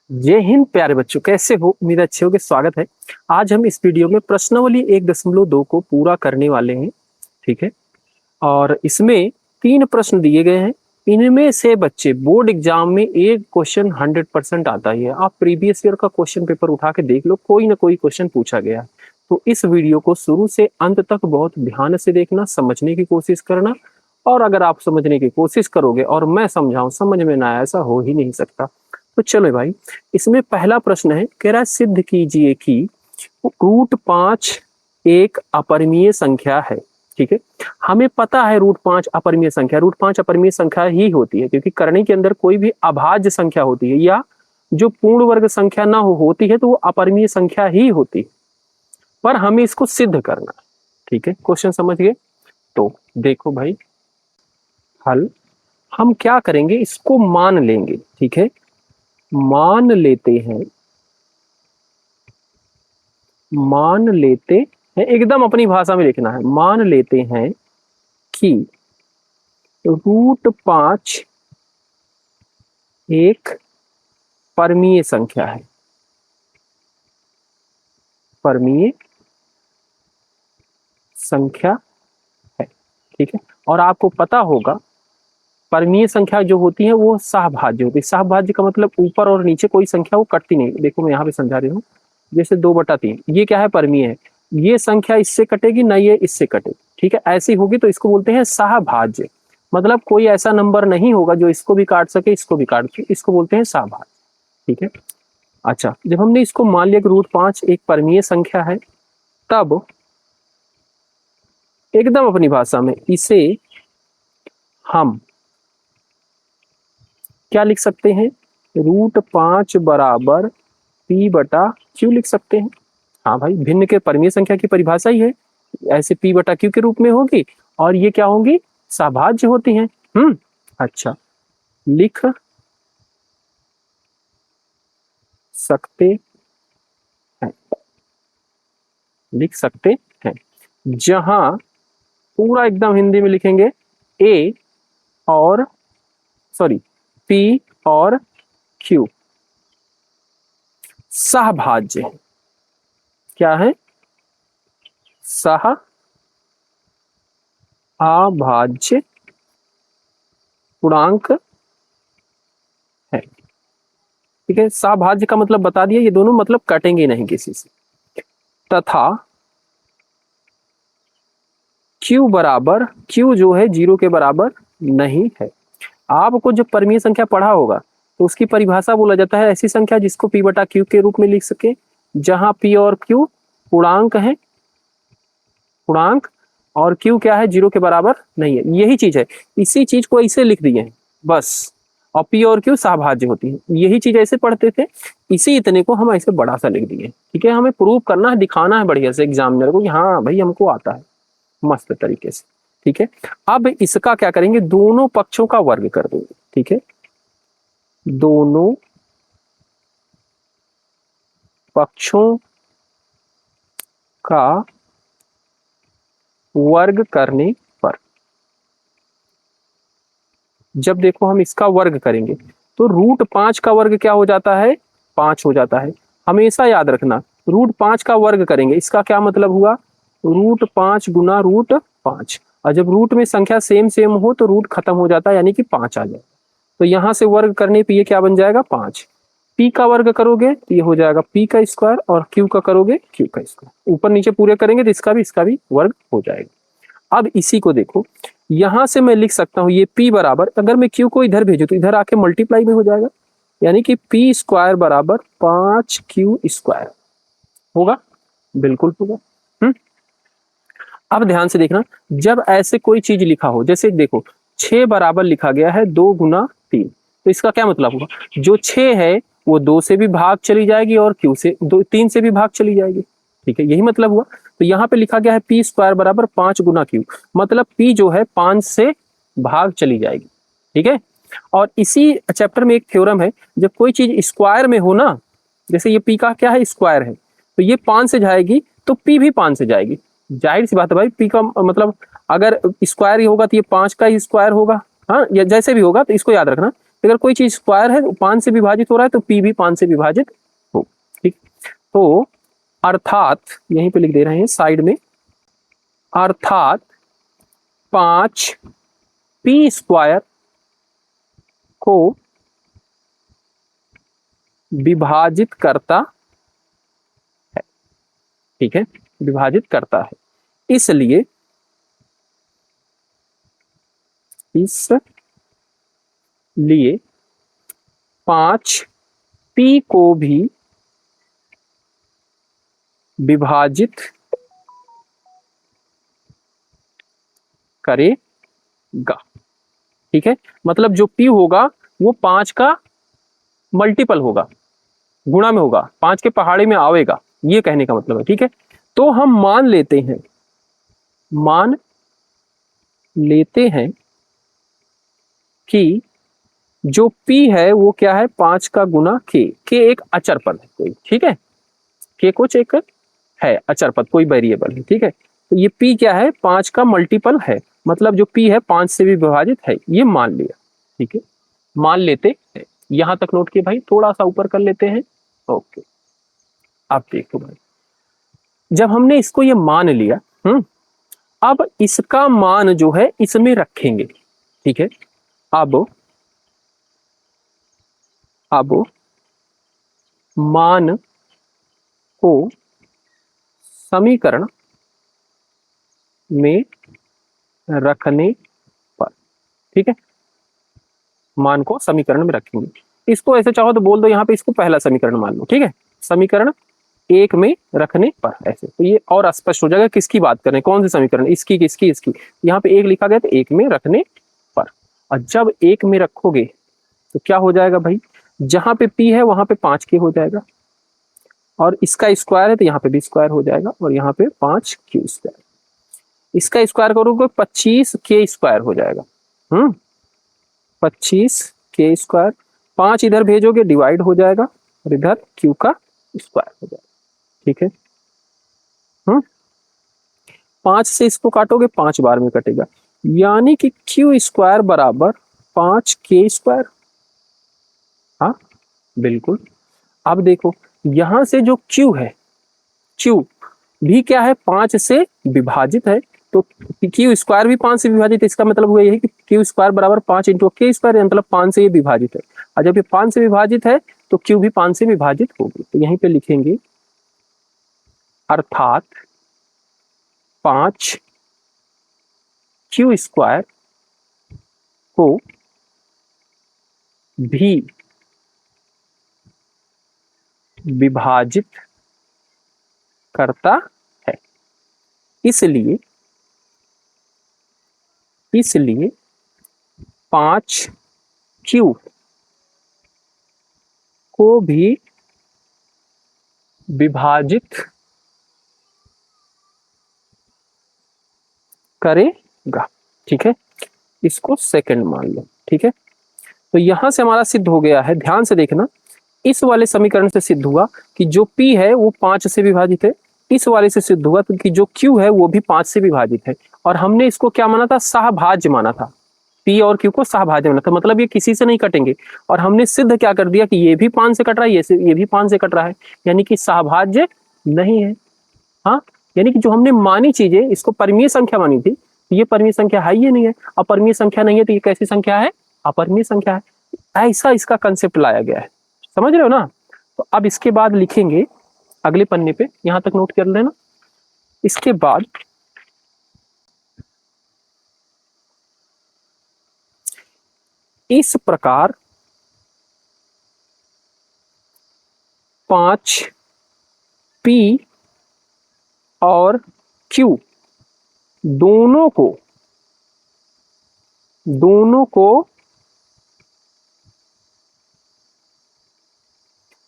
जय हिंद प्यारे बच्चों, कैसे हो? उम्मीद अच्छे हो के स्वागत है। आज हम इस वीडियो में प्रश्नावली 1.2 को पूरा करने वाले हैं। ठीक है, और इसमें 3 प्रश्न दिए गए हैं। इनमें से बच्चे बोर्ड एग्जाम में एक क्वेश्चन 100% आता ही है। आप प्रीवियस ईयर का क्वेश्चन पेपर उठा के देख लो, कोई ना कोई क्वेश्चन पूछा गया है। तो इस वीडियो को शुरू से अंत तक बहुत ध्यान से देखना, समझने की कोशिश करना। और अगर आप समझने की कोशिश करोगे और मैं समझाऊं, समझ में ना आया, ऐसा हो ही नहीं सकता। तो चलो भाई, इसमें पहला प्रश्न है, कह रहा है सिद्ध कीजिए कि √5 एक अपरिमेय संख्या है। ठीक है, हमें पता है √5 अपरिमेय संख्या, √5 अपरिमेय संख्या ही होती है, क्योंकि करनी के अंदर कोई भी अभाज्य संख्या होती है या जो पूर्ण वर्ग संख्या ना होती है तो वो अपरिमेय संख्या ही होती है। पर हमें इसको सिद्ध करना है। ठीक है, क्वेश्चन समझ गए? तो देखो भाई, हल हम क्या करेंगे, इसको मान लेंगे। ठीक है, मान लेते हैं, एकदम अपनी भाषा में लिखना है। मान लेते हैं कि √5 एक परमीय संख्या है। परमीय संख्या है। ठीक है, और आपको पता होगा परमीय संख्या जो होती है वो सहभाज्य होती है। सहभाज्य का मतलब ऊपर और नीचे कोई संख्या वो कटती नहीं। देखो मैं यहाँ पे समझा रही हूँ, जैसे 2/3 ये क्या है, परमीय है। ये संख्या इससे कटेगी ना, ये इससे कटेगी। ठीक है, ऐसी होगी तो इसको बोलते हैं सहभाज्य। मतलब कोई ऐसा नंबर नहीं होगा जो इसको भी काट सके, इसको भी काट सके, इसको बोलते हैं सहभाज्य। ठीक है, अच्छा, जब हमने इसको मान लिया कि √5 एक परमीय संख्या है, तब एकदम अपनी भाषा में इसे हम क्या लिख सकते हैं, √5 बराबर P/Q लिख सकते हैं। हाँ भाई, भिन्न के परमीय संख्या की परिभाषा ही है, ऐसे P/Q के रूप में होगी, और ये क्या होंगी, सहभाज्य होती हैं। अच्छा, लिख सकते हैं, लिख सकते हैं। जहां पूरा एकदम हिंदी में लिखेंगे, ए और सॉरी P और Q सहभाज्य है। क्या है? अभाज्य पूर्णांक है। ठीक है, सहभाज्य का मतलब बता दिया, ये दोनों मतलब कटेंगे नहीं किसी से। तथा Q जो है 0 के बराबर नहीं है। आपको जब परमीय संख्या पढ़ा होगा तो उसकी परिभाषा बोला जाता है ऐसी संख्या जिसको P/Q के रूप में लिख सके, जहां P और Q पूर्णांक है, पूर्णांक, और Q क्या है, 0 के बराबर नहीं है। यही चीज है, इसी चीज को ऐसे लिख दिए हैं बस। और P और Q सहभाज्य होती है, यही चीज ऐसे पढ़ते थे, इसी इतने को हम ऐसे बड़ा सा लिख दिए। ठीक है, हमें प्रूव करना है, दिखाना है बढ़िया से एग्जामिनर को कि हाँ भाई हमको आता है मस्त तरीके से। ठीक है, अब इसका क्या करेंगे, दोनों पक्षों का वर्ग कर देंगे। ठीक है, दोनों पक्षों का वर्ग करने पर, जब देखो हम इसका वर्ग करेंगे तो √5 का वर्ग क्या हो जाता है, 5 हो जाता है। हमेशा याद रखना, √5 का वर्ग करेंगे, इसका क्या मतलब हुआ, √5 गुना √5। और जब रूट में संख्या सेम सेम हो तो रूट खत्म हो जाता है, यानी कि 5 आ जाए। तो यहां से वर्ग करने पे ये क्या बन जाएगा, 5। P का वर्ग करोगे तो ये हो जाएगा P का स्क्वायर, और Q का करोगे Q का स्क्वायर। ऊपर नीचे पूरे करेंगे तो इसका भी वर्ग हो जाएगा। अब इसी को देखो, यहां से मैं लिख सकता हूं ये P बराबर, अगर मैं Q को इधर भेजू तो इधर आके मल्टीप्लाई में हो जाएगा, यानी कि P² बराबर 5Q² होगा। बिल्कुल होगा। अब ध्यान से देखना, जब ऐसे कोई चीज लिखा हो, जैसे देखो 6 बराबर लिखा गया है 2 गुना 3, तो इसका क्या मतलब हुआ, जो 6 है वो 2 से भी भाग चली जाएगी और Q से 3 से भी भाग चली जाएगी। ठीक है, यही मतलब हुआ। तो यहाँ पे लिखा गया है P² बराबर 5 गुना Q, मतलब P जो है 5 से भाग चली जाएगी। ठीक है, और इसी चैप्टर में एक थ्योरम है, जब कोई चीज स्क्वायर में हो ना, जैसे ये P का क्या है, स्क्वायर है, तो ये 5 से जाएगी तो P भी 5 से जाएगी। जाहिर सी बात है भाई, P का मतलब अगर स्क्वायर ही होगा तो ये 5 का ही स्क्वायर होगा। हाँ, या जैसे भी होगा, तो इसको याद रखना अगर कोई चीज स्क्वायर है 5 से विभाजित हो रहा है तो पी भी 5 से विभाजित हो। ठीक, तो अर्थात यहीं पे लिख दे रहे हैं साइड में, अर्थात 5 पी स्क्वायर को विभाजित करता है। ठीक है, विभाजित करता है, इसलिए इसलिए 5 पी को भी विभाजित करेगा। ठीक है, मतलब जो पी होगा वो 5 का मल्टीपल होगा, गुणा में होगा, 5 के पहाड़े में आवेगा, ये कहने का मतलब है। ठीक है, तो हम मान लेते हैं कि जो P है वो क्या है, 5 का गुना K एक अचर पद है कोई। ठीक है, K कुछ एक है अचर पद, कोई वेरिएबल है। ठीक है, तो ये P क्या है, 5 का मल्टीपल है, मतलब जो P है 5 से भी विभाजित है, ये मान लिया। ठीक है, मान लेते हैं, यहां तक नोट किए भाई, थोड़ा सा ऊपर कर लेते हैं। ओके, अब देखो भाई, जब हमने इसको ये मान लिया, अब इसका मान जो है इसमें रखेंगे। ठीक है, अब मान को समीकरण में रखने पर, ठीक है, मान को समीकरण में रखेंगे। इसको ऐसे चाहो तो बोल दो यहाँ पे, इसको पहला समीकरण मान लो। ठीक है, समीकरण 1 में रखने पर, ऐसे तो ये और स्पष्ट हो जाएगा किसकी बात कर रहे हैं, कौन सी समीकरण, इसकी किसकी, इसकी। यहाँ पे 1 लिखा गया तो 1 में रखने पर, और जब 1 में रखोगे तो क्या हो जाएगा भाई, जहां पे P है वहां पे 5 के हो जाएगा, और इसका स्क्वायर है तो यहाँ पे भी स्क्वायर हो जाएगा, और यहाँ पे 5 क्यू स्क्वायर, इसका स्क्वायर करोगे 25 के स्क्वायर हो जाएगा। 25 के स्क्वायर, 5 इधर भेजोगे डिवाइड हो जाएगा, और इधर क्यू का स्क्वायर हो जाएगा। ठीक है, 5 से इसको काटोगे 5 बार में कटेगा, यानी कि क्यू स्क्वायर बराबर 5 के स्क्वायर। हाँ बिल्कुल, अब देखो यहां से जो क्यू है, क्यू भी क्या है, 5 से विभाजित है, तो क्यू स्क्वायर भी 5 से विभाजित है, इसका मतलब हुआ यही कि क्यू स्क्वायर बराबर 5 इंटू के स्क्वायर, मतलब 5 से ये विभाजित है, और जब ये 5 से विभाजित है तो क्यू भी 5 से विभाजित होगी। तो यहीं पे लिखेंगे अर्थात 5 क्यू स्क्वायर को भी विभाजित करता है, इसलिए 5 क्यू को भी विभाजित करेगा। ठीक है, इसको सेकंड मान लो। ठीक है, तो यहां से हमारा सिद्ध हो गया है, ध्यान से देखना, इस वाले समीकरण से सिद्ध हुआ कि जो P है वो 5 से विभाजित है, इस वाले से सिद्ध हुआ कि जो Q है वो भी 5 से विभाजित है, और हमने इसको क्या माना था, सहभाज्य माना था, P और Q को सहभाज्य माना था, मतलब ये किसी से नहीं कटेंगे, और हमने सिद्ध क्या कर दिया कि ये भी 5 से कट रहा है, ये भी 5 से कट रहा है, यानी कि सहभाज्य नहीं है। हाँ, यानी कि जो हमने मानी चीजें, इसको परिमेय संख्या मानी थी, ये परिमेय संख्या है ही नहीं है, अपरिमेय संख्या नहीं है, तो ये कैसी संख्या है, अपरिमेय संख्या है। ऐसा इसका कंसेप्ट लाया गया है, समझ रहे हो ना। तो अब इसके बाद लिखेंगे अगले पन्ने पे, यहां तक नोट कर लेना। इसके बाद इस प्रकार 5 P और Q दोनों को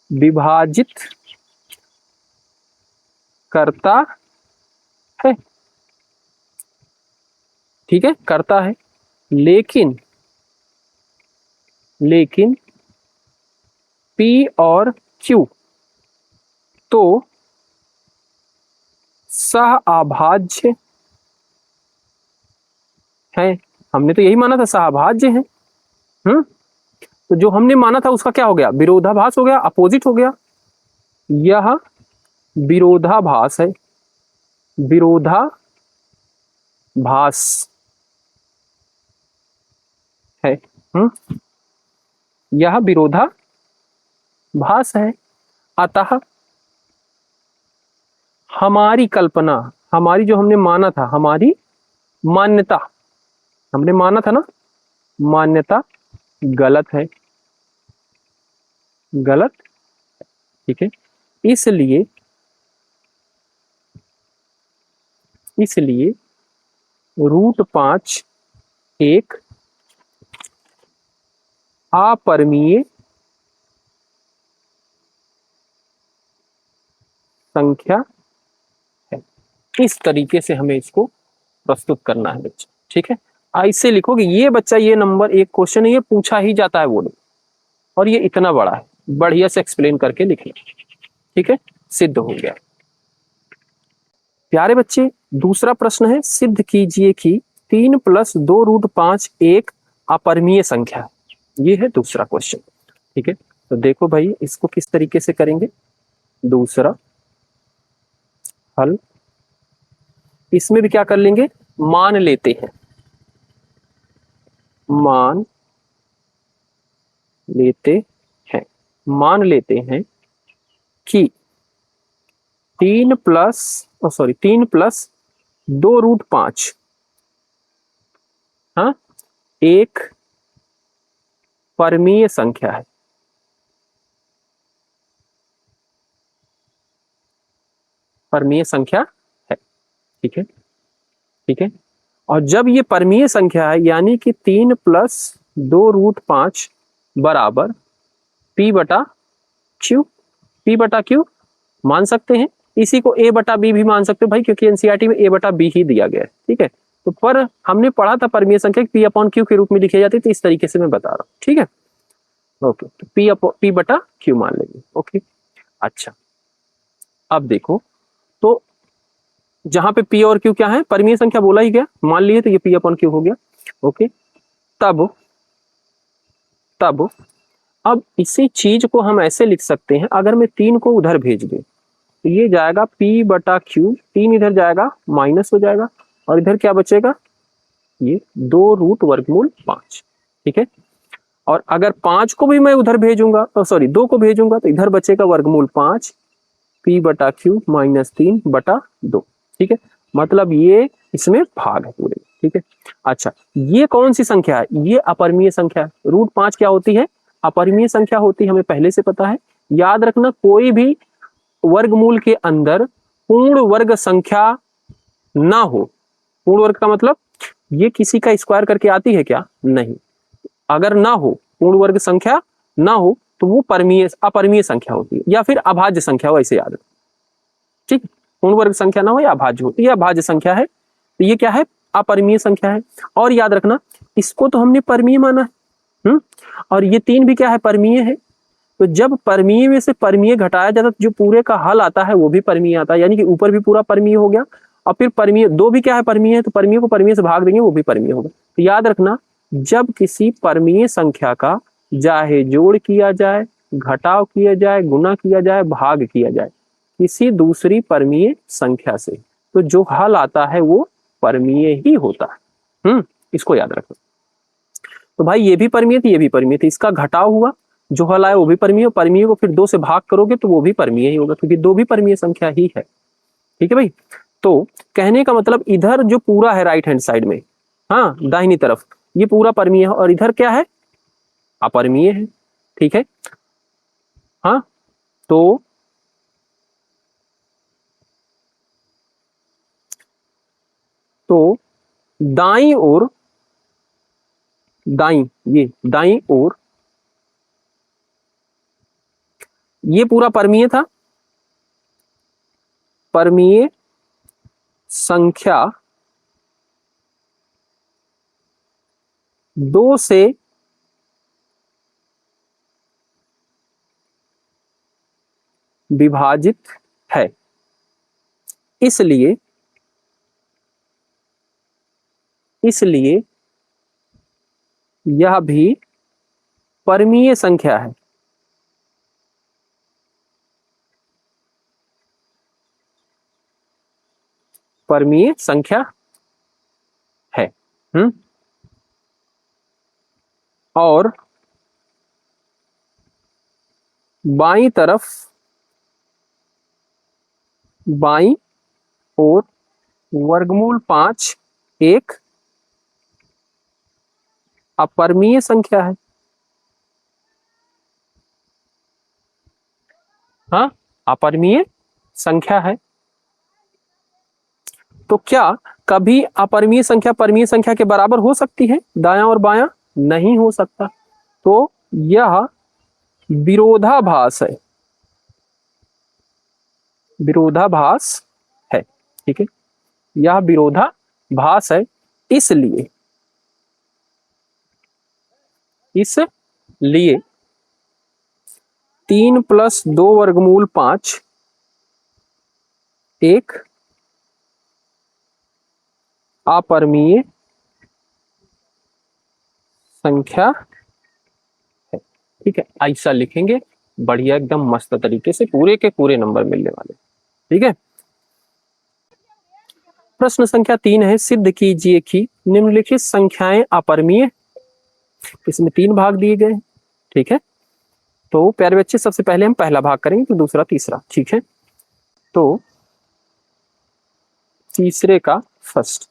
विभाजित करता है। ठीक है, करता है, लेकिन P और Q तो सहअभाज्य है, हमने तो यही माना था सहअभाज्य है। तो जो हमने माना था उसका क्या हो गया, विरोधाभास हो गया, अपोजिट हो गया। यह विरोधाभास है, विरोधाभास है। यह विरोधाभास है। अतः हमारी कल्पना, हमारी जो हमने माना था, हमारी मान्यता, हमने माना था ना, मान्यता गलत है, गलत। ठीक है, इसलिए √5 एक अपरिमेय संख्या है। इस तरीके से हमें इसको प्रस्तुत करना है बच्चा। ठीक है, ऐसे लिखोगे ये बच्चा, ये नंबर एक क्वेश्चन है, ये पूछा ही जाता है बोलो, और ये इतना बड़ा है, बढ़िया से एक्सप्लेन करके लिखना। ठीक है, सिद्ध हो गया। प्यारे बच्चे, दूसरा प्रश्न है, सिद्ध कीजिए कि 3 + 2√5 एक अपरिमेय संख्या है। ये है दूसरा क्वेश्चन। ठीक है, तो देखो भाई इसको किस तरीके से करेंगे। दूसरा हल, इसमें भी क्या कर लेंगे, मान लेते हैं, मान लेते हैं, मान लेते हैं कि 3 + 2√5 हाँ एक परमीय संख्या है। परमीय संख्या है। ठीक है, ठीक है, और जब ये परमीय संख्या है, यानी कि 3 + 2√5 बराबर P/Q, P/Q मान सकते हैं, इसी को A/B भी मान सकते हो भाई, क्योंकि एनसीईआरटी में A/B ही दिया गया है। ठीक है, तो पर हमने पढ़ा था परमीय संख्या P/Q के रूप में लिखी जाती है, तो इस तरीके से मैं बता रहा हूँ। ठीक है, ओके, तो P/Q मान लेंगे। ओके, अच्छा, अब देखो, तो जहां पे P और Q क्या है, परमीय संख्या बोला ही गया, मान लिए, तो ये P/Q हो गया। ओके, तब अब इसी चीज को हम ऐसे लिख सकते हैं, अगर मैं 3 को उधर भेज दूं तो ये जाएगा P/Q, 3 इधर जाएगा माइनस हो जाएगा, और इधर क्या बचेगा, ये 2√5। ठीक है, और अगर 5 को भी मैं उधर भेजूंगा, सॉरी 2 को भेजूंगा, तो इधर बचेगा √5 P/Q -3/2। ठीक है, मतलब ये इसमें भाग है पूरे। ठीक है, अच्छा, ये कौन सी संख्या है, ये अपरिमेय संख्या है। √5 क्या होती है, अपरिमेय संख्या होती है, हमें पहले से पता है। याद रखना, कोई भी वर्गमूल के अंदर पूर्ण वर्ग संख्या ना हो, पूर्ण वर्ग का मतलब ये किसी का स्क्वायर करके आती है क्या, नहीं, अगर ना हो, पूर्ण वर्ग संख्या ना हो, तो वो अपरिमेय संख्या होती है, या फिर अभाज्य संख्या हो, ऐसे याद रखो। ठीक, पूर्ण वर्ग संख्या ना हो या अभाज्य हो, ये अभाज्य संख्या है, तो ये क्या है, अपरिमेय संख्या है। और याद रखना, इसको तो हमने परमीय माना है, और ये 3 भी क्या है, परमीय है। तो जब परमीय में से परमीय घटाया जाता है, तो जो पूरे का हल आता है वो भी परमीय आता है, यानी कि ऊपर भी पूरा परमीय हो गया, और फिर परमीय 2 भी क्या है, परमीय है, तो परमीय को परमीय से भाग देंगे, वो भी परमीय होगा। तो याद रखना, जब किसी परमीय संख्या का चाहे जोड़ किया जाए, घटाव किया जाए, गुना किया जाए, भाग किया जाए किसी दूसरी परमीय संख्या से, तो जो हल आता है वो परमीय ही होता है। इसको याद रखना। तो भाई ये भी परमीय थी, ये भी परमीय थी, इसका घटाव हुआ, जो हल आया वो भी परमीय, परमीय को फिर 2 से भाग करोगे तो वो भी परमीय ही होगा, क्योंकि 2 भी परमीय संख्या ही है। ठीक है भाई, तो कहने का मतलब इधर जो पूरा है राइट हैंड साइड में, दाहिनी तरफ, ये पूरा परमीय है, और इधर क्या है, अपरमीय है। ठीक है, हाँ, तो दाई ओर, ये दाई ओर ये पूरा परमीय था, परमीय संख्या 2 से विभाजित है, इसलिए यह भी परमीय संख्या है, परमीय संख्या है। और बाईं तरफ, बाईं ओर वर्गमूल 5 एक अपरमीय संख्या है। हाँ, अपरमीय संख्या है। तो क्या कभी अपरमीय संख्या परमीय संख्या के बराबर हो सकती है? दायां और बायां नहीं हो सकता। तो यह विरोधाभास है, विरोधाभास है। ठीक है, यह विरोधाभास है। इसलिए 3 + 2 वर्गमूल 5 एक अपरमीय संख्या है। ठीक है, ऐसा लिखेंगे, बढ़िया एकदम मस्त तरीके से पूरे के पूरे नंबर मिलने वाले। ठीक है, प्रश्न संख्या 3 है, सिद्ध कीजिए कि निम्नलिखित संख्याएं अपरमीय। इसमें 3 भाग दिए गए हैं। ठीक है, तो प्यारे बच्चे सबसे पहले हम पहला भाग करेंगे, तो दूसरा तीसरा। ठीक है, तो तीसरे का फर्स्ट,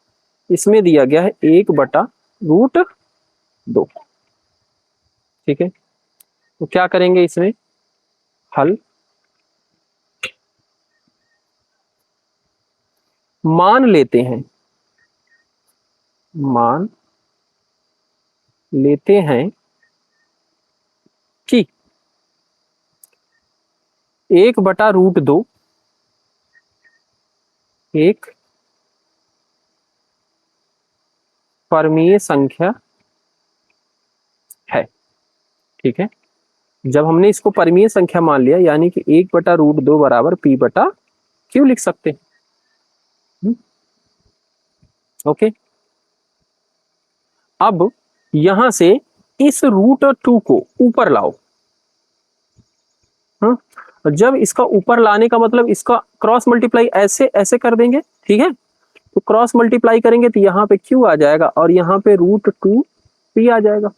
इसमें दिया गया है 1/√2। ठीक है, तो क्या करेंगे इसमें? हल। मान लेते हैं, मान लेते हैं कि 1/√2 एक परमीय संख्या है। ठीक है, जब हमने इसको परमीय संख्या मान लिया, यानी कि 1/√2 बराबर P/Q लिख सकते हैं। ओके, अब यहां से इस √2 को ऊपर लाओ। जब इसका ऊपर लाने का मतलब इसका क्रॉस मल्टीप्लाई ऐसे ऐसे कर देंगे। ठीक है, तो क्रॉस मल्टीप्लाई करेंगे तो यहाँ पे Q आ जाएगा और यहाँ पे √2 P आ जाएगा।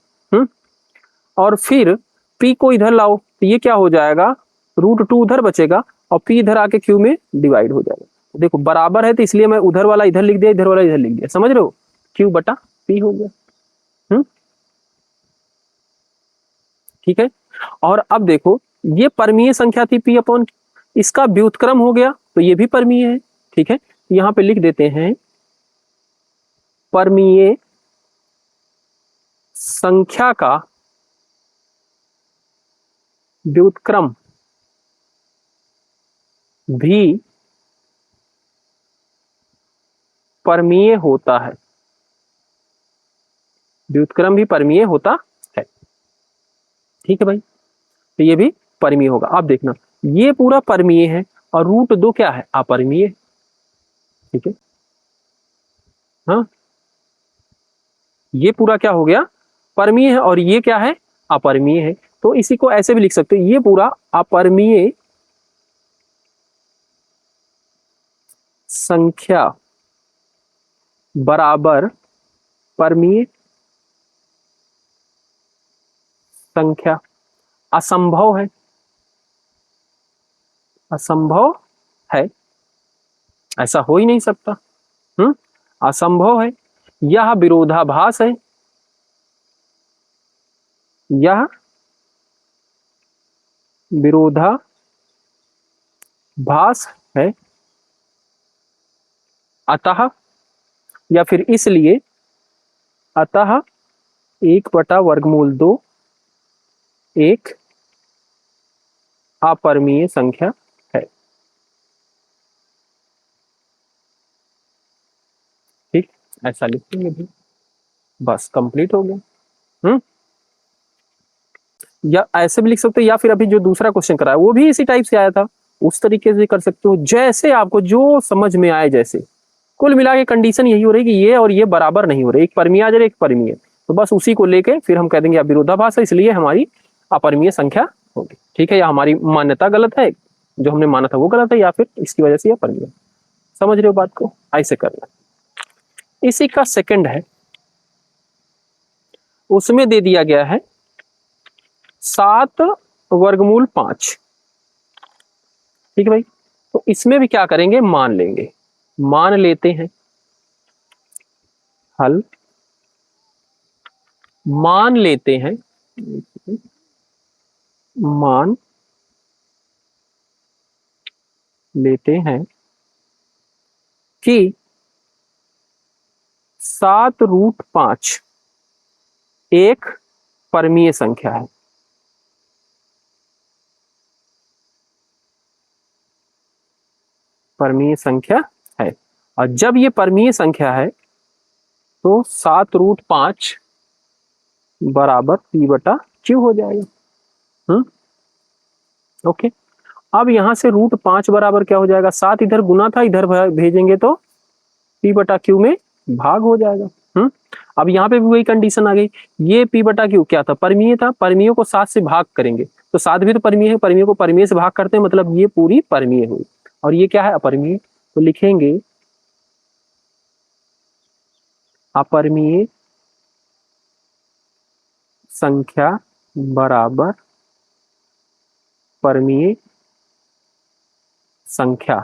और फिर P को इधर लाओ तो ये क्या हो जाएगा? √2 उधर बचेगा और P इधर आके Q में डिवाइड हो जाएगा। देखो बराबर है तो इसलिए मैं उधर वाला इधर लिख दिया, इधर वाला इधर लिख दिया। समझ रहे हो? Q/P हो गया। ठीक है, और अब देखो ये परमीय संख्या थी P/, इसका व्युत्क्रम हो गया तो ये भी परमीय है। ठीक है, यहां पे लिख देते हैं परमीय संख्या का व्युत्क्रम भी परमीय होता है, व्युत्क्रम भी परमीय होता है। ठीक है भाई, तो ये भी परमीय होगा। आप देखना ये पूरा परमीय है और √2 क्या है? अपरमीय। ठीक है, हाँ, ये पूरा क्या हो गया? परमीय है और ये क्या है? अपरमीय है। तो इसी को ऐसे भी लिख सकते हो, ये पूरा अपरमीय संख्या बराबर परमीय संख्या असंभव है, असंभव है, ऐसा हो ही नहीं सकता। असंभव है, यह विरोधाभास है, यह विरोधाभास है। अतः या फिर इसलिए, अतः 1/√2 एक अपरमीय संख्या है। ठीक, ऐसा लिखेंगे भी, बस कंप्लीट हो गया। या ऐसे भी लिख सकते हो, या फिर अभी जो दूसरा क्वेश्चन कराया वो भी इसी टाइप से आया था, उस तरीके से कर सकते हो, जैसे आपको जो समझ में आए। जैसे कुल मिला के कंडीशन यही हो रही है कि ये और ये बराबर नहीं हो रहे, एक परमीय आ जा रहा है, एक परमीय। तो बस उसी को लेके फिर हम कह देंगे विरोधाभास है, इसलिए हमारी अपरिमेय संख्या होगी। ठीक है, या हमारी मान्यता गलत है, जो हमने माना था वो गलत है, या फिर इसकी वजह से अपरिमेय। समझ रहे हो बात को? ऐसे करना। इसी का सेकंड है, उसमें दे दिया गया है 7 वर्गमूल 5। ठीक है भाई, तो इसमें भी क्या करेंगे, मान लेंगे। मान लेते हैं, हल मान लेते हैं, मान लेते हैं कि 7√5 एक परमीय संख्या है। परमीय संख्या है, और जब ये परमीय संख्या है तो 7√5 बराबर p/q हो जाएगा। ओके, अब यहां से √5 बराबर क्या हो जाएगा, 7 इधर गुना था, इधर भेजेंगे तो p/q में भाग हो जाएगा। अब यहाँ पे भी वही कंडीशन आ गई, ये p/q क्या था, परमीय था, परमीय को 7 से भाग करेंगे, तो 7 भी तो परमीय है, परमीय को परमीय से भाग करते हैं, मतलब ये पूरी परमीय हुई। और ये क्या है, अपरिमेय, तो लिखेंगे अपरिमेय संख्या बराबर परमीय संख्या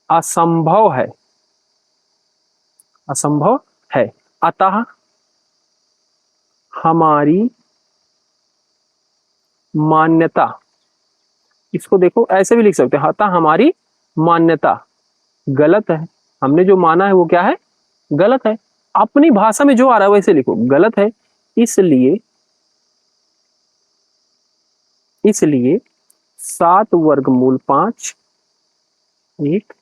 असंभव है, असंभव है, अतः हमारी मान्यता, इसको देखो ऐसे भी लिख सकते हैं, अतः हमारी मान्यता गलत है। हमने जो माना है वो क्या है, गलत है। अपनी भाषा में जो आ रहा है वैसे लिखो, गलत है, इसलिए 7 वर्गमूल 5 एक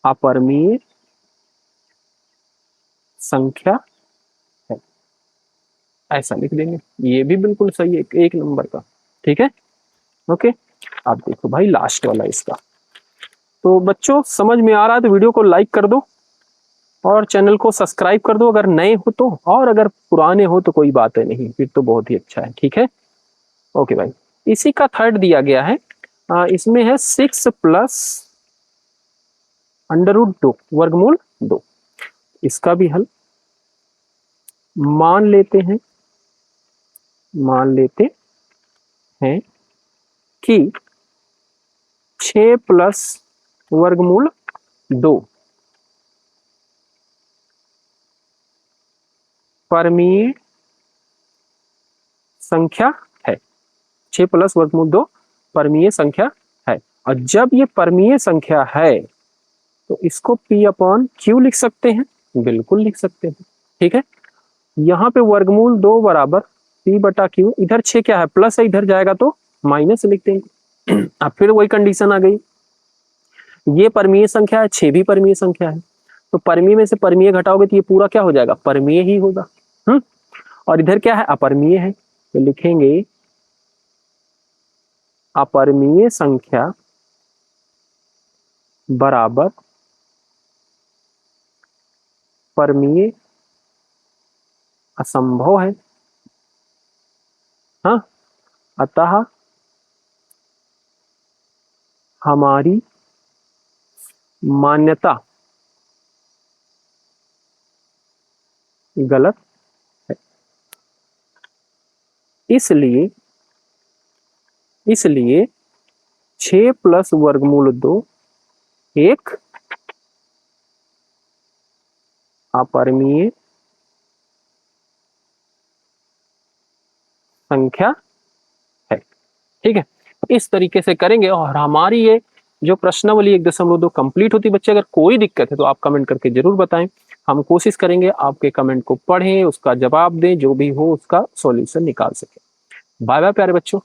अपरिमेय संख्या है, ऐसा लिख देंगे। ये भी बिल्कुल सही है, एक नंबर का। ठीक है, ओके। अब देखो भाई लास्ट वाला इसका, तो बच्चों समझ में आ रहा है तो वीडियो को लाइक कर दो और चैनल को सब्सक्राइब कर दो अगर नए हो तो, और अगर पुराने हो तो कोई बात है नहीं, फिर तो बहुत ही अच्छा है। ठीक है, ओके भाई। इसी का थर्ड दिया गया है, इसमें है 6 + √2 वर्गमूल 2। इसका भी हल मान लेते हैं कि 6 + वर्गमूल 2 परमीय संख्या है। 6 + वर्गमूल 2 परमीय संख्या है, और जब ये परमीय संख्या है तो इसको p/q लिख सकते हैं, बिल्कुल लिख सकते हैं। ठीक है, यहाँ पे वर्गमूल 2 बराबर p/q, इधर 6 क्या है, प्लस है, इधर जाएगा तो माइनस लिख देंगे। अब फिर वही कंडीशन आ गई, ये परमीय संख्या है, 6 भी परमीय संख्या है, तो परमीय में से परमीय घटाओगे तो ये पूरा क्या हो जाएगा, परमीय ही होगा। और इधर क्या है, अपरिमेय है, तो लिखेंगे अपरिमेय संख्या बराबर परमीय असंभव है। हाँ, अतः हमारी मान्यता गलत है, इसलिए 6 + वर्गमूल 2 एक अपरिमेय संख्या है। ठीक है, इस तरीके से करेंगे और हमारी ये जो प्रश्नावली 1.2 कंप्लीट होती। बच्चे अगर कोई दिक्कत है तो आप कमेंट करके जरूर बताएं, हम कोशिश करेंगे आपके कमेंट को पढ़ें, उसका जवाब दें, जो भी हो उसका सॉल्यूशन निकाल सके। बाय बाय प्यारे बच्चों।